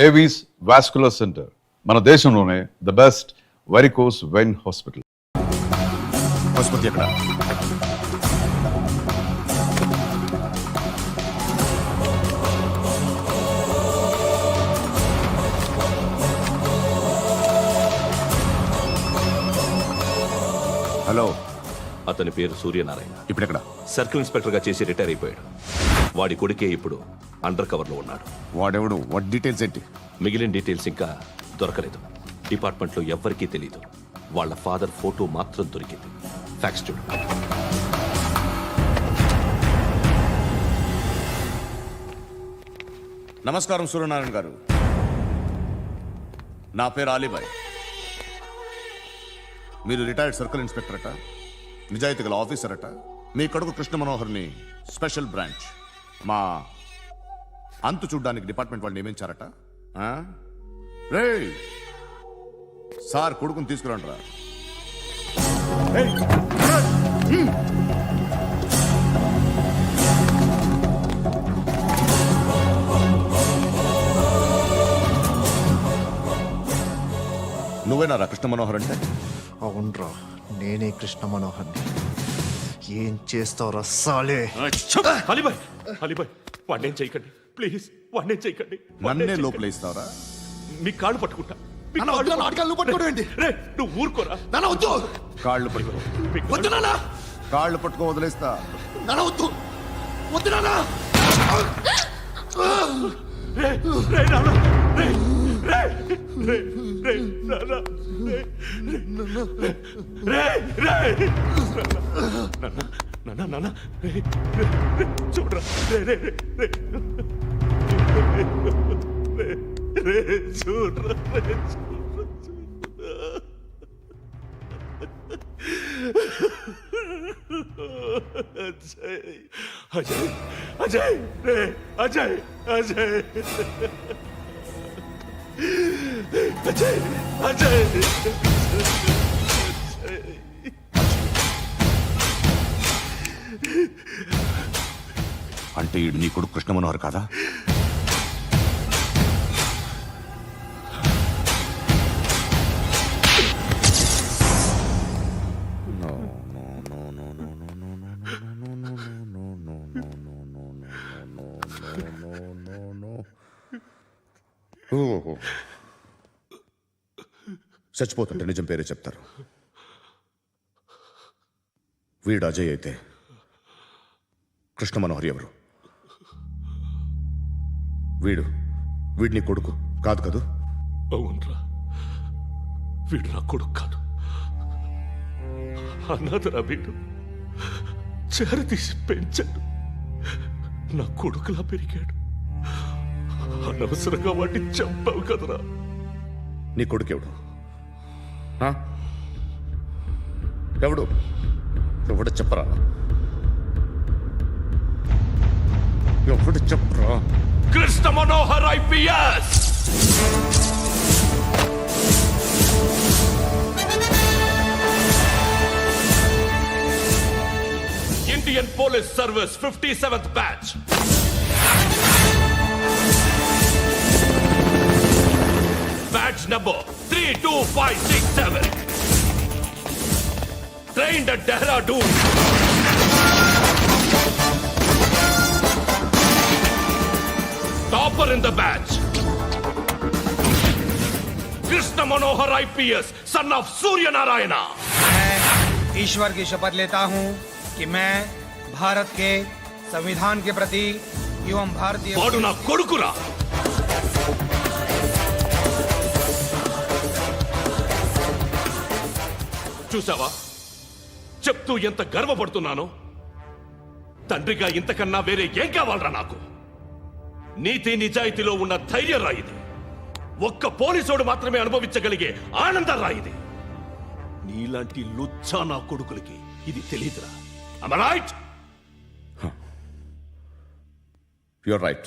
Avis vascular centre మన దేశంలోనే the best varicose vein hospital. ఆసుపత్రి ఎక్కడ? హలో, అతని పేరు సూర్యనారాయణ. ఇప్పుడెక్కడ? సర్కిల్ ఇన్స్పెక్టర్ గా చేసి రిటైర్ అయిపోయాడు. వాడి కొడుకే ఇప్పుడు అండర్ కవర్ లో ఉన్నాడు. వాడెవడు? వాడి డీటెయిల్స్ ఏంటి? మిగిలిన డీటెయిల్స్ ఇంకా దొరకలేదు. డిపార్ట్మెంట్ లో ఎవ్వరికీ తెలియదు. వాళ్ళ ఫాదర్ ఫోటో మాత్రం దొరికింది. ఫ్యాక్స్ చూడు. నమస్కారం సూర్యనారాయణ గారు. నా పేరు అలీబాయ్. మీరు రిటైర్డ్ సర్కిల్ ఇన్స్పెక్టర్ అట, నిజాయితీ గల ఆఫీసర్ అట. మీ కొడుకు కృష్ణ మనోహర్ని స్పెషల్ బ్రాంచ్ మా అంతు చూడ్డానికి డిపార్ట్మెంట్ వాళ్ళు నియమించారట. రే సార్, కొడుకుని తీసుకురండి రా. నువ్వేనా కృష్ణ మనోహర్ అంటే? అవునరా, నేనే కృష్ణ మనోహర్ని. ఏం చేస్తావురా సాలే? అలీబాయ్, అలీబాయ్, వాడినేం చేయకండి ప్లీజ్, వాడినేం చేయకండి. నన్నే లోపల ఇస్తావరా? మీ కాళ్ళు పట్టుకుంటా. నువ్వు ఊరుకోరా. కాళ్ళు పట్టుకో. కాళ్ళు పట్టుకో, వదిలేస్తా. చూడరా, చూడరా. అజయ్, అజయ్, అజయ్, అజయ్, అజయ్, అజయ్. అంటే ఈడు నీ కొడుకు కృష్ణ మనోహర్ కాదా? చచ్చిపోతుంటే నిజం పేరే చెప్తారు. వీడు అజయ్ అయితే కృష్ణ మనోహర్ ఎవరు? వీడిని కొడుకు కాదు కదూ? అవునరా, వీడు నా కొడుకు కాదు. అన్నదరా వీడు. చేరతీసి పెంచాడు. నా కొడుకులా పెరిగాడు. అనవసరంగా వాడిని చంపావు కదరా. నీ కొడుకు ఎవడు? ఎవడు? ఎవడు చెప్పరా? ఎవడు చెప్పరా? Krishna Manohar IPS. Indian police service 57th batch. Badge number 32567. Trained at Dehradun. Topper in the batch. Krishna Manohar IPS, son of Surya Narayana. मैं ईश्वर की शपथ लेता हूं कि मैं भारत के संविधान के प्रति एवं भारतीय वाडु ना कोडुकुरा. చూసావా, చెప్తూ ఎంత గర్వపడుతున్నానో. తండ్రిగా ఇంతకన్నా వేరే ఏం కావాలరా నాకు? నీతి నిజాయితీలో ఉన్న ధైర్యం రా ఇది. ఒక్క పోలీసోడు మాత్రమే అనుభవించగలిగే ఆనందం రా ఇది. నీలాంటి లుచ్చా నా కొడుకులకి ఇది తెలియదురా. Am I right? You're right.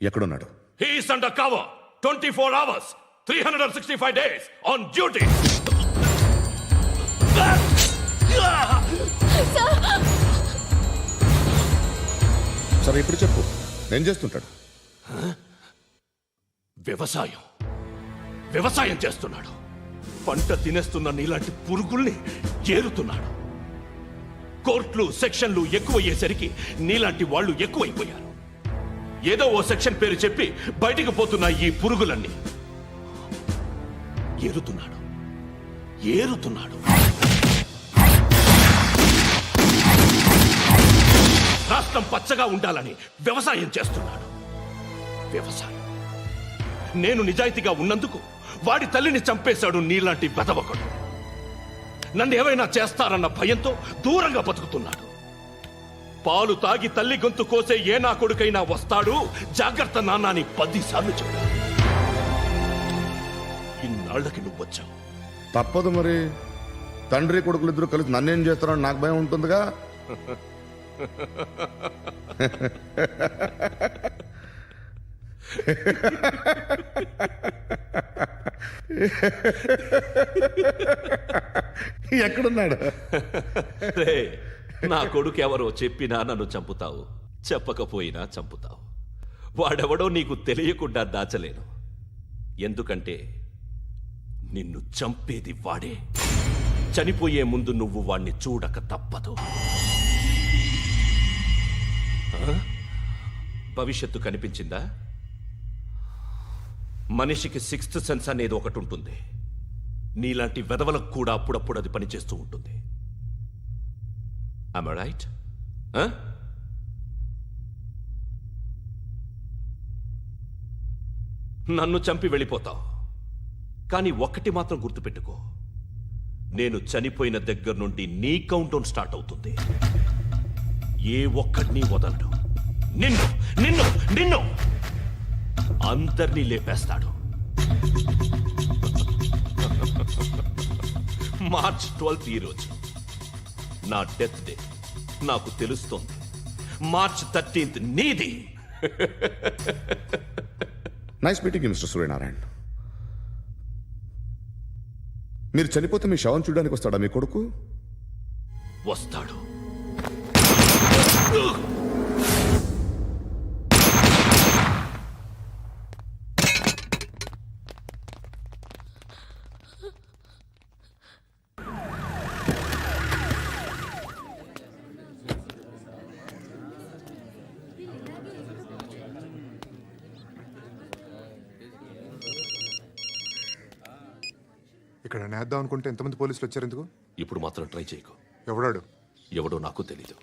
ఎక్కడున్నాడు? He is under cover 24 hours 365 days on duty. సరే ఇప్పుడు చెప్పు, ఏం చేస్తుంటాడు? వ్యవసాయం వ్యవసాయం చేస్తున్నాడు. పంట తినేస్తున్న నీలాంటి పురుగుల్ని ఏరుతున్నాడు. కోర్టులు సెక్షన్లు ఎక్కువయ్యేసరికి నీలాంటి వాళ్ళు ఎక్కువైపోయారు. ఏదో ఓ సెక్షన్ పేరు చెప్పి బయటికి పోతున్న ఈ పురుగులన్నీ ఏరుతున్నాడు. రాష్ట్రం పచ్చగా ఉండాలని వ్యవసాయం చేస్తున్నాడు. వ్యవసాయం. నేను నిజాయితీగా ఉన్నందుకు వాడి తల్లిని చంపేశాడు నీలాంటి బెదవకుడు. నన్ను ఏమైనా చేస్తారన్న భయంతో దూరంగా బతుకుతున్నాడు. పాలు తాగి తల్లి గొంతు కోసే ఏ నా కొడుకైనా వస్తాడు, జాగ్రత్త నాన్న అని 10 సార్లు చెప్పాడు. ఇన్నాళ్ళకి నువ్వు వచ్చావు. తప్పదు మరి. తండ్రి కొడుకులు ఇద్దరు కలిసి నన్నేం చేస్తారని నాకు భయం ఉంటుందిగా. ఎక్కడున్నాడు? రే, నా కొడుకు ఎవరో చెప్పినా నన్ను చంపుతావు, చెప్పకపోయినా చంపుతావు. వాడెవడో నీకు తెలియకుండా దాచలేను. ఎందుకంటే నిన్ను చంపేది వాడే. చనిపోయే ముందు నువ్వు వాణ్ణి చూడక తప్పదు. భవిష్యత్తు కనిపించిందా? మనిషికి 6th సెన్స్ అనేది ఒకటి ఉంటుంది. నీలాంటి వెధవలకు కూడా అప్పుడప్పుడు అది పనిచేస్తూ ఉంటుంది. Am I right? నన్ను చంపి వెళ్ళిపోతావు. కానీ ఒక్కటి మాత్రం గుర్తుపెట్టుకో, నేను చనిపోయిన దగ్గర నుండి నీ కౌంటౌన్ స్టార్ట్ అవుతుంది. ఏ ఒక్కడిని వదలడు. నిన్ను నిన్ను నిన్ను అందరినీ లేపేస్తాడు. మార్చ్ 12th ఈ రోజు నా డెత్ డే. నాకు తెలుస్తోంది. మార్చ్ 13th నీది. Nice meeting mister Suryanarayana. మీరు చనిపోతే మీ శవం చూడడానికి వస్తాడా మీ కొడుకు? వస్తాడు. ఇక్కడ నేద్దాం అనుకుంటే ఎంతమంది పోలీసులు వచ్చారు ఎందుకు? ఇప్పుడు మాత్రం ట్రై చేయకు. ఎవడాడు? ఎవడో నాకు తెలీదు.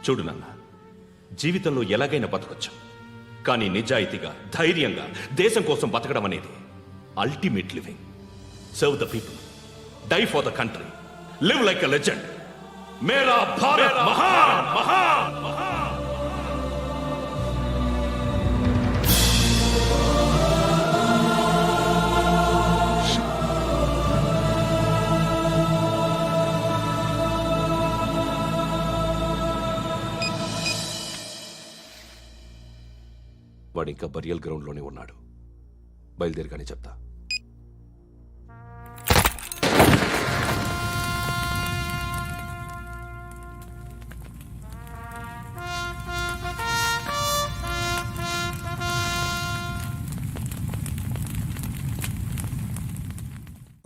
చూడు నాన్న, జీవితంలో ఎలాగైనా బతకొచ్చు. కానీ నిజాయితీగా, ధైర్యంగా దేశం కోసం బతకడం అనేది ultimate living. Serve the people, die for the country, live like a legend. మేరా భారత్ మహాన్ మహాన్ మహాన్. వాడు ఇంకా బరియల్ గ్రౌండ్లోనే ఉన్నాడు. బయలుదేరగానే చెప్తా.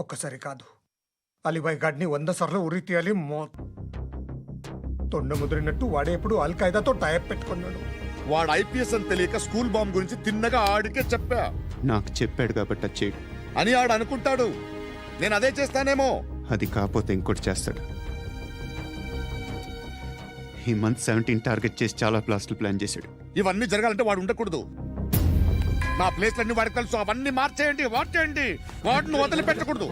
ఒక్కసారి కాదు, అలీబాయ్ గాడిని 100 సార్లు ఉరి తీయాలి. తొండ ముదిరినట్టు వాడే ఎప్పుడు అల్ ఖైదాతో టైప్ పెట్టుకున్నాడు. వాడు ఐపీఎస్ అని తెలియక స్కూల్ బాంబ్ గురించి తిన్నగా ఆడికే చెప్పా నాకు చెప్పాడు కాబట్టి అది చేయడు. అని ఆడు అనుకుంటాడు. నేను అదే చేస్తానేమో. అది కాకపోతే ఇంకోటి చేస్తాడు. ఈ మంత్ 17 టార్గెట్ చేసి చాలా బ్లాస్ట్లు ప్లాన్ చేశాడు. ఇవన్నీ జరగాలంటే వాడు ఉండకూడదు. నా ప్లేస్లన్నీ వాడికి తెలుసు. అవన్నీ మార్చేయండి, వాటేయండి. వాటిని వదిలిపెట్టకూడదు.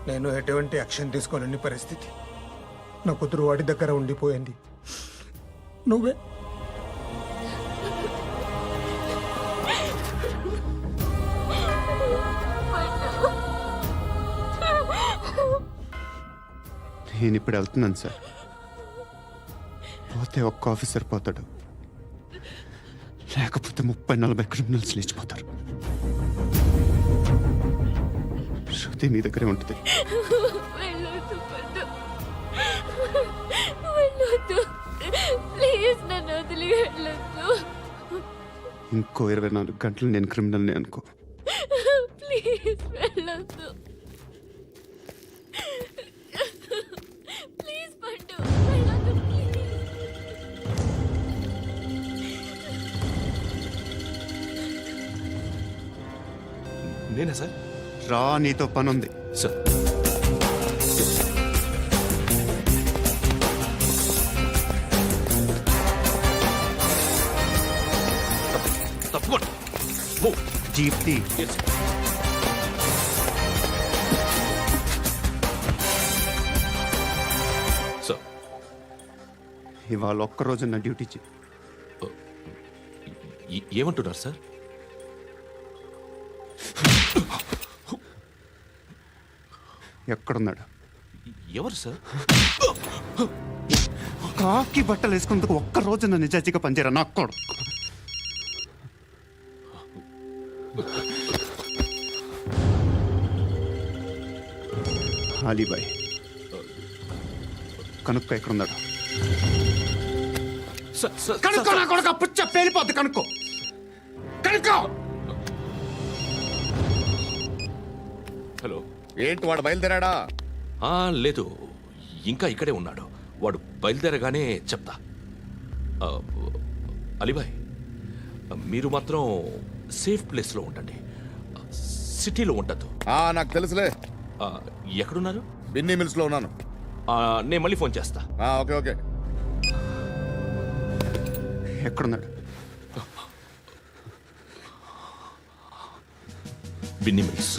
నేను ఎటువంటి యాక్షన్ తీసుకోలేని పరిస్థితి. నా కూతురు వాడి దగ్గర ఉండిపోయింది. నువ్వే నేను ఇప్పుడు వెళ్తున్నాను సార్. పోతే ఒక్క ఆఫీసర్ పోతాడు, లేకపోతే 30-40 క్రిమినల్స్ లేచిపోతారు. శృతి మీ దగ్గరే ఉంటుంది. వెళ్ళొద్దు పద్దు. వెళ్ళొద్దు. ప్లీజ్ నన్ను వదిలి వెళ్ళొద్దు. ఇంకో 24 గంటలు నేను క్రిమినల్ని అనుకో. ప్లీజ్ వెళ్ళొద్దు. ప్లీజ్ పట్టు. వెళ్ళొద్దు ప్లీజ్. నేనా సార్? రా, నీతో పని ఉంది. సార్, తప్పకుండా. జీప్ తీ. సార్, ఇవాళ ఒక్కరోజు నా డ్యూటీ చేయి. ఏమంటున్నారు సార్? ఎక్కడున్నాడు? ఎవరు సార్? కాకి బట్టలు వేసుకున్నందుకు ఒక్కరోజు నా నిజాజీగా పనిచేయరా నాకు కూడా. అలీబాయ్ కనుక్కో ఎక్కడున్నాడు. కనుక్కో నా కొడుకు. పుచ్చ పేలిపోద్ది. కనుక్కో. హలో. ఏంటి వాడు బయలుదేరాడా? లేదు, ఇంకా ఇక్కడే ఉన్నాడు. వాడు బయలుదేరగానే చెప్తా. అలీబాయ్, మీరు మాత్రం సేఫ్ ప్లేస్లో ఉండండి. సిటీలో ఉండద్దు. నాకు తెలుసులే. ఎక్కడున్నారు? బిన్నీ మిల్స్ లో ఉన్నాను. నేను మళ్ళీ ఫోన్ చేస్తా. Okay okay. ఎక్కడున్నాడు? బిన్నీ మిల్స్.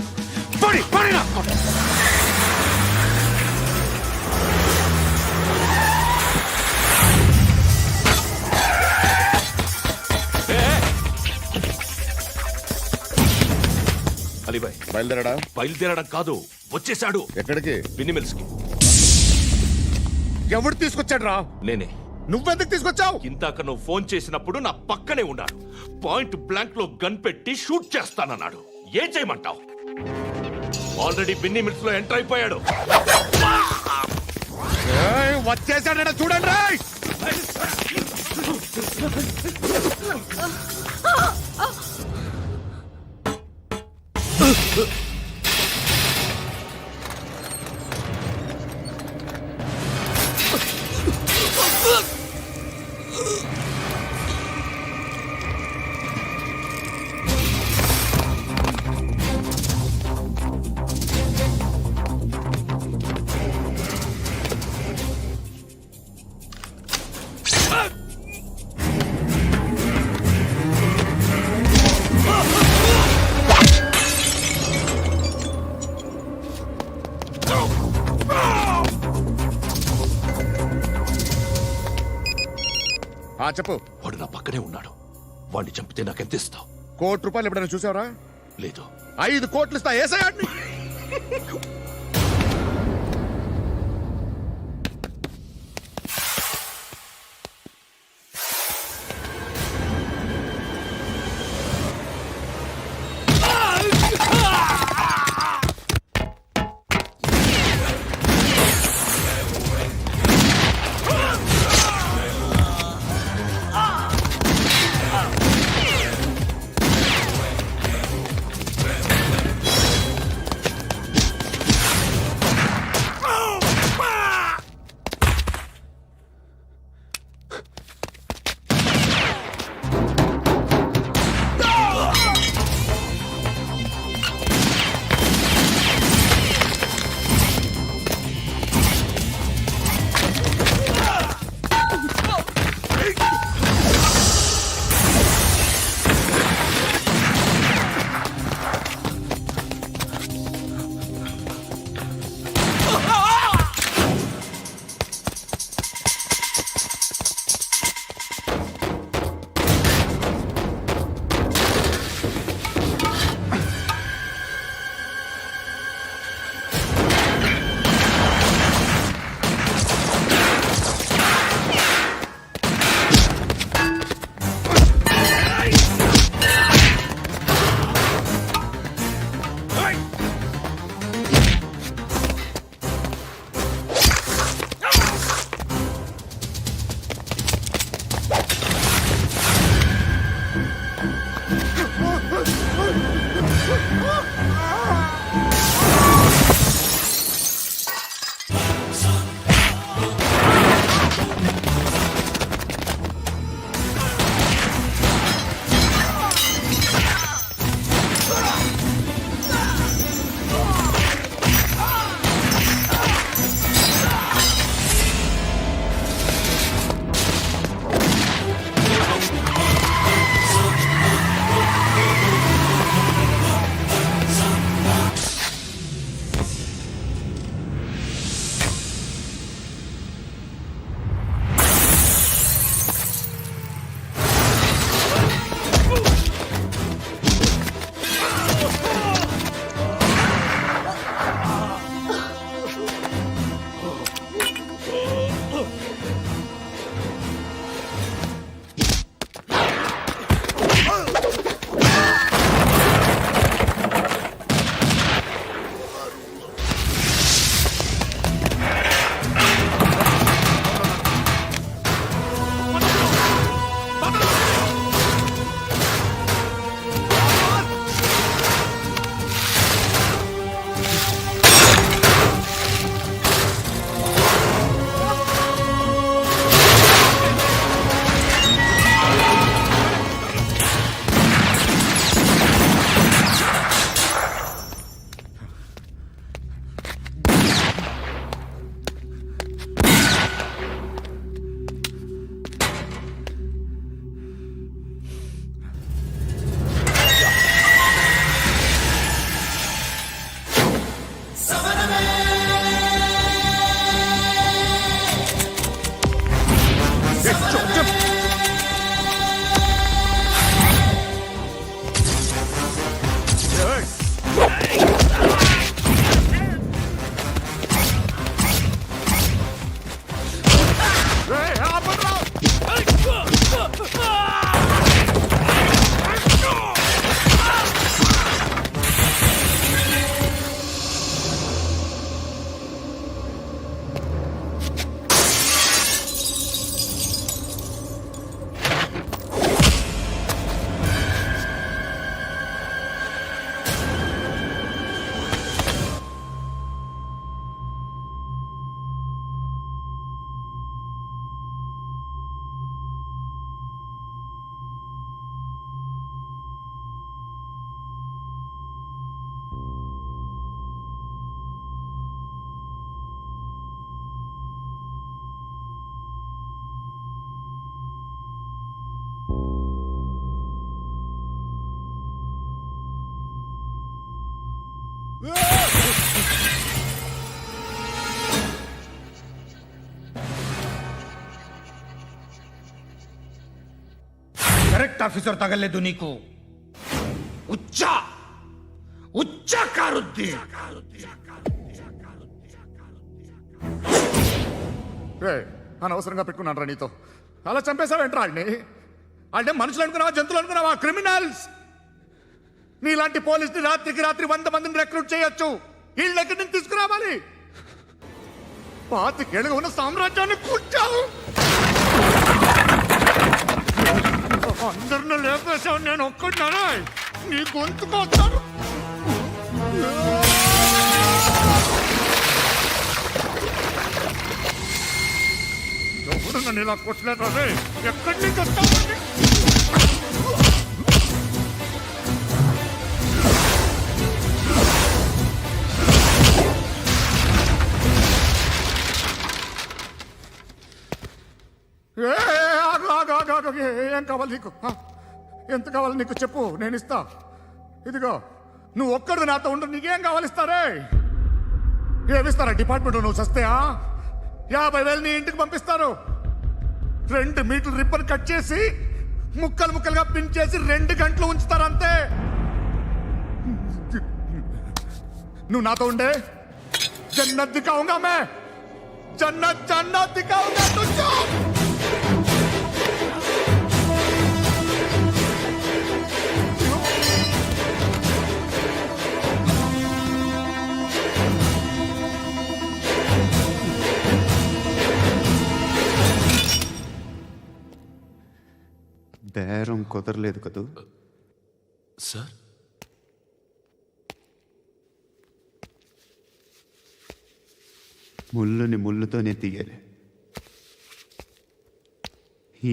అలీబాయ్ బయలుదేరాడా? బయలుదేరడం కాదు, వచ్చేశాడు. ఎక్కడికి? బిన్నీ మిల్స్ కి. ఎవడు తీసుకొచ్చాడు రా? నేనే. నువ్వెందుకు తీసుకొచ్చావు? ఇందాక నువ్వు ఫోన్ చేసినప్పుడు నా పక్కనే ఉన్నాడు. పాయింట్ బ్లాంక్ లో గన్ పెట్టి షూట్ చేస్తానన్నాడు. ఏం చేయమంటావు? ఆల్రెడీ బిన్నీ మిల్స్ లో ఎంటర్ అయిపోయాడు. వచ్చేసాడ చూడండి రా. చెప్పు. వాడు నా పక్కనే ఉన్నాడు. వాడిని చంపితే నాకెంత ఇస్తావు? ₹1 కోటి ఎప్పుడైనా చూసావరా? లేదు. 5 కోట్లు ఇస్తా. ఏసయాడిని. కరెక్ట్ ఆఫీసర్ తగలేదు నీకు ఉచ్చా ఉచ్చా కారుద్ది రే అనవసరంగా పెట్టుకున్నాను రా నీతో అలా చంపేశావేంట్రా వాడిని అంటే మనుషులు అనుకున్నావా జంతువులు అనుకున్నావా క్రిమినల్స్ నీలాంటి పోలీసుని రాత్రికి రాత్రి 100 మందిని రిక్రూట్ చేయొచ్చు వీళ్ళ దగ్గర నుంచి తీసుకురావాలి పాతికేళ్ళుగా ఉన్న సామ్రాజ్యాన్ని కూర్చావు అందరిని లేపేశావు నేను ఒక్కడినారా నీ గొంతుకొస్తాను ఎవరు నన్ను ఇలా కొట్టలేదు రే ఎక్కడి నుంచి వస్తావు ఏం కావాలి నీకు ఎంత కావాలి నీకు చెప్పు నేను ఇస్తా ఇదిగో నువ్వు ఒక్కడు నాతో ఉండు నీకేం కావాలి ఇస్తారే ఏమిస్తారా డిపార్ట్మెంట్ నువ్వు చస్తేయా 50,000 నీ ఇంటికి పంపిస్తారు 2 మీటర్లు రిబ్బన్ కట్ చేసి ముక్కలు ముక్కలుగా పిన్ చేసి 2 గంటలు ఉంచుతారు అంతే నువ్వు నాతో ఉండే జన్నత్ దిఖాऊंगा मैं జన్నత్ జన్నత్ దిఖాऊंगा तुझको బేరం కుదరలేదు కదూ సార్ ముళ్ళుని ముళ్ళుతోనే తీయాలి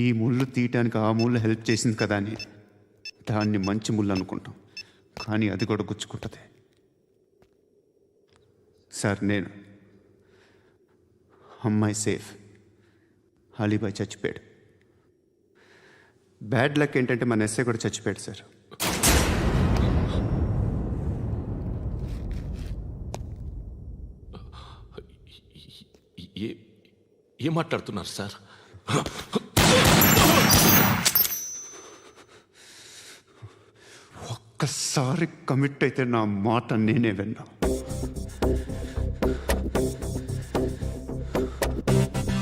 ఈ ముళ్ళు తీయటానికి ఆ ముళ్ళు హెల్ప్ చేసింది కదా అని దాన్ని మంచి ముళ్ళు అనుకుంటాం కానీ అది కూడా గుచ్చుకుంటుంది సార్ నేను అమ్మాయి సేఫ్ అలీబాయ్ చచ్చిపోయాడు బ్యాడ్ లక్ ఏంటంటే మన ఎస్ఐ కూడా చచ్చిపోయాడు సార్ ఏం మాట్లాడుతున్నారు సార్ ఒక్కసారి కమిట్ అయితే నా మాట నేనే విన్నా